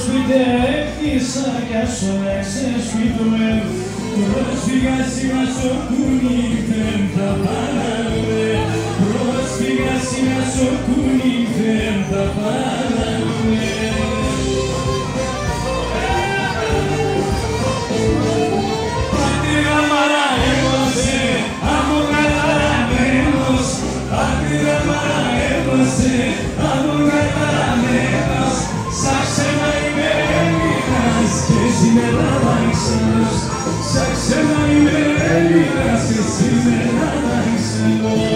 σπίτι έκτισα κι ασόλεξε σπίτι με πρόσφυγα σήμα στο κούνι δεν θα πάραμε πρόσφυγα σήμα στο κούνι δεν θα πάραμε Άκρυρα μάρα έβωσε άμμο καταραμένος Άκρυρα μάρα έβωσε άμμο καταραμένος Σαν ξένα είμαι Έλληνας και σήμερα ξένος Σαν ξένα είμαι Έλληνας και σήμερα ξένος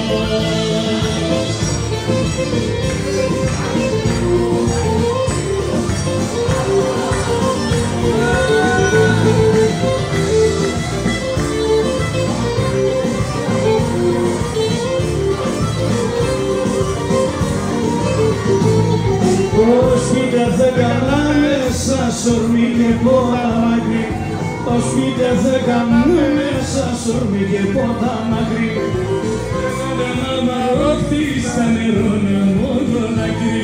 Σπίτι καλά μέσα σορμί και πότα μακρύ Το σπίτι δέκαμε μέσα σορμί και πότα μακρύ Ένα μαρμαρόχτη στα νερόνα μόνο δάκρυ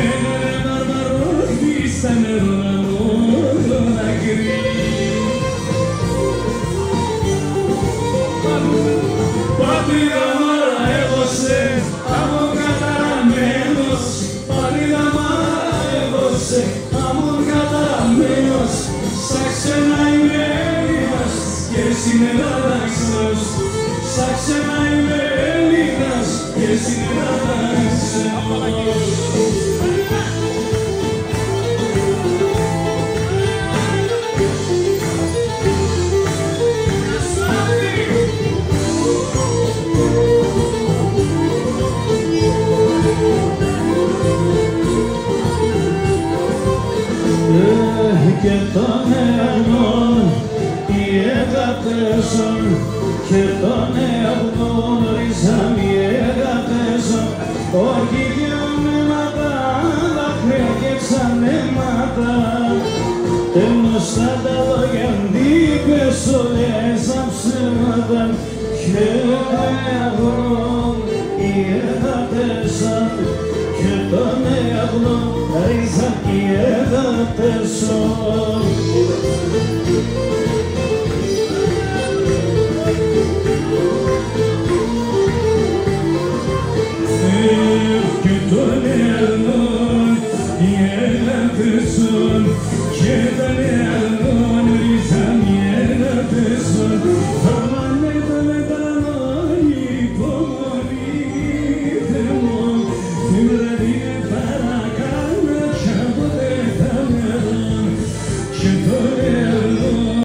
Ένα μαρμαρόχτη στα νερόνα μόνο δάκρυ Πατρίδα μάρα έβωσε άμμο καταραμένος Πατρίδα μάρα έβωσε άμμο καταραμένος Σαν ξένα είμαι Έλληνας και σήμερα ξένος Σαν ξένα είμαι Έλληνας και σήμερα ξένος Και των εαυτών οι εγκατέσων και των εαυτών ρίζαν οι εγκατέσων όχι γεωνέματα, δάκρυα και ξανέματα τέλος στα τα λόγια ντύπες όλες σαν ψέματα και των εαυτών οι εγκατέσων και των εαυτών ρίζαν οι εγκατέσων και των εαυτών οι εγκατέσων και των